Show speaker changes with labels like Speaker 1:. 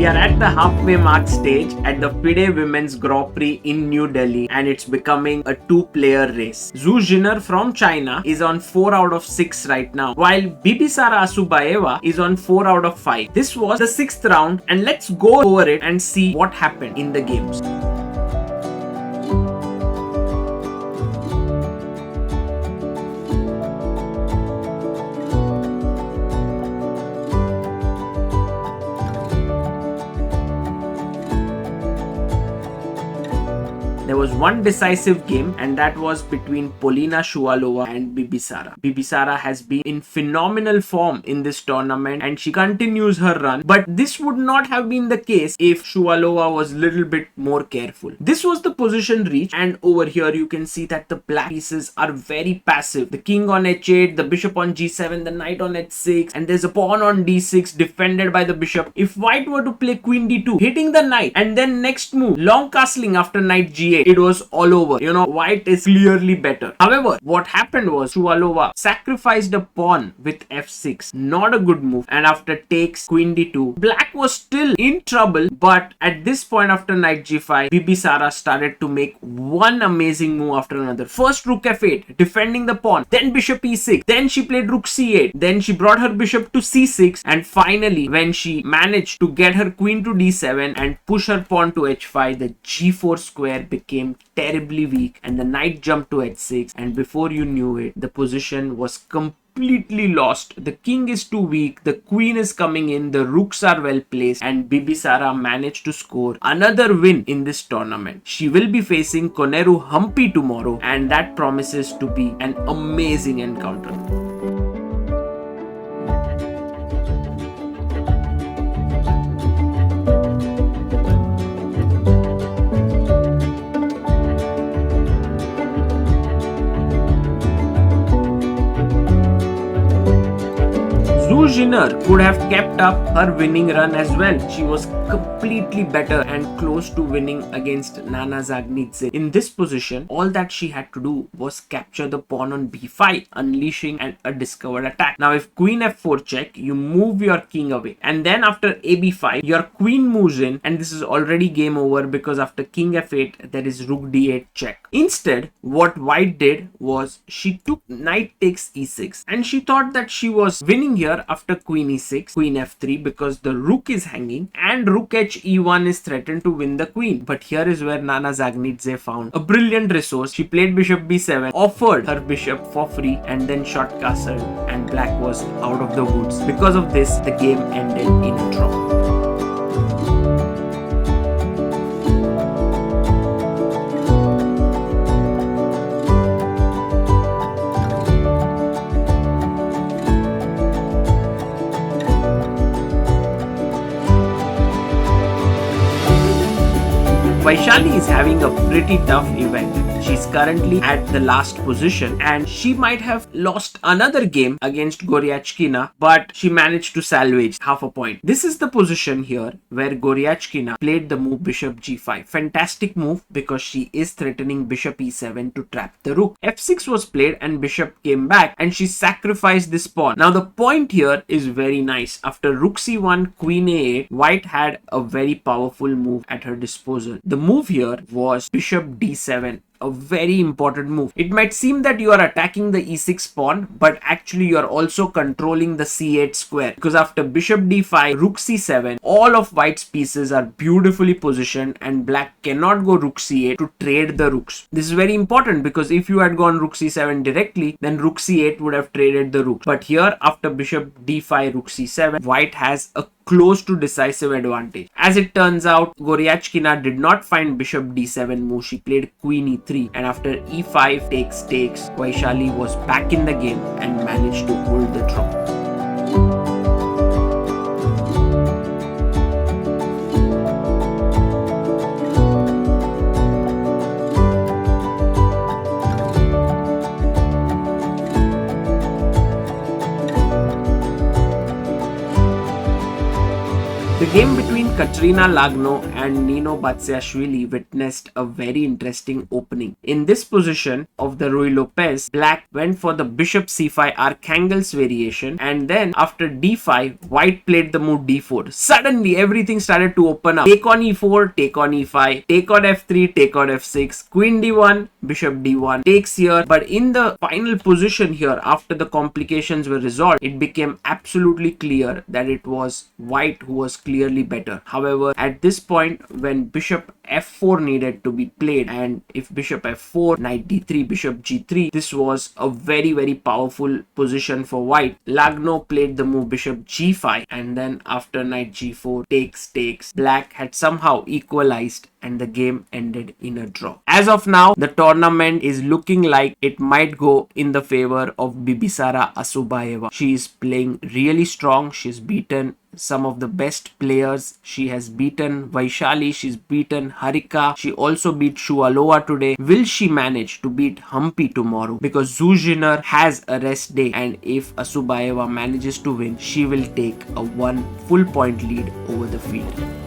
Speaker 1: are at the halfway mark stage at the FIDE Women's Grand Prix in New Delhi, and it's becoming a two-player race. Zhu Jinner from China is on 4 out of 6 right now, while Bibisara Asubayeva is on 4 out of 5. This was the 6th round, and let's go over it and see what happened in the games. There was one decisive game, and that was between Polina Shuvalova and Bibisara. Bibisara has been in phenomenal form in this tournament and she continues her run, but this would not have been the case if Shuvalova was a little bit more careful. This was the position reach, and over here you can see that the black pieces are very passive. The king on h8, the bishop on g7, the knight on h6, and there's a pawn on d6 defended by the bishop. If white were to play queen d2, hitting the knight, and then next move, long castling after knight g8, it was all over. White is clearly better. However, what happened was Shuvalova sacrificed a pawn with f6. Not a good move. And after takes queen d2, black was still in trouble, but at this point after knight g5, Bibisara started to make one amazing move after another. First rook f8, defending the pawn, then bishop e6, then she played rook c8, then she brought her bishop to c6, and finally when she managed to get her queen to d7 and push her pawn to h5, the g4 square became terribly weak and the knight jumped to h6, and before you knew it, the position was completely lost. The king is too weak, the queen is coming in, the rooks are well placed, and Bibisara managed to score another win in this tournament. She will be facing Koneru Humpy tomorrow, and that promises to be an amazing encounter. Zhu Jinner could have kept up her winning run as well. She was completely better and close to winning against Nana Zagnidze. In this position, all that she had to do was capture the pawn on b5, unleashing a discovered attack. Now if queen f4 check, you move your king away, and then after ab5, your queen moves in, and this is already game over because after king f8, there is rook d8 check. Instead, what white did was she took knight takes e6, and she thought that she was winning here after queen e6, queen f3, because the rook is hanging and rook h e1 is threatened to win the queen. But here is where Nana Zagnidze found a brilliant resource. She played bishop b7, offered her bishop for free, and then short castled, and black was out of the woods. Because of this, the game ended in a draw. Vaishali is having a pretty tough event. She's currently at the last position and she might have lost another game against Goryachkina, but she managed to salvage half a point. This is the position here where Goryachkina played the move bishop g5. Fantastic move because she is threatening bishop e7 to trap the rook. f6 was played and bishop came back and she sacrificed this pawn. Now the point here is very nice. After rook c1, queen a8, white had a very powerful move at her disposal. The move here was bishop d7. A very important move. It might seem that you are attacking the e6 pawn, but actually you are also controlling the c8 square, because after bishop d5, rook c7, all of white's pieces are beautifully positioned and black cannot go rook c8 to trade the rooks. This is very important because if you had gone rook c7 directly, then rook c8 would have traded the rooks. But here after bishop d5, rook c7, white has a close to decisive advantage. As it turns out, Goryachkina did not find bishop d7 move. She played queen e3, and after e5 takes, Vaishali was back in the game and managed to hold the draw. The game between Katrina Lagno and Nino Batsiashvili witnessed a very interesting opening. In this position of the Ruy Lopez, black went for the bishop c5 Archangel's variation, and then after d5, white played the move d4. Suddenly everything started to open up. Take on e4, take on e5, take on f3, take on f6, queen d1, bishop d1, takes here. But in the final position here, after the complications were resolved, it became absolutely clear that it was white who was clearly better. However, at this point, when bishop f4 needed to be played, and if bishop f4, knight d3, bishop g3, this was a very powerful position for white. Lagno played the move bishop g5, and then after knight g4, takes, black had somehow equalized and the game ended in a draw. As of now, the tournament is looking like it might go in the favor of Bibisara Asubayeva. She is playing really strong. She's beaten some of the best players. She has beaten Vaishali, she's beaten Harika, she also beat Shuvalova today. Will she manage to beat Humpy tomorrow? Because Zuziner has a rest day, and if Asubayeva manages to win, she will take a 1 full point lead over the field.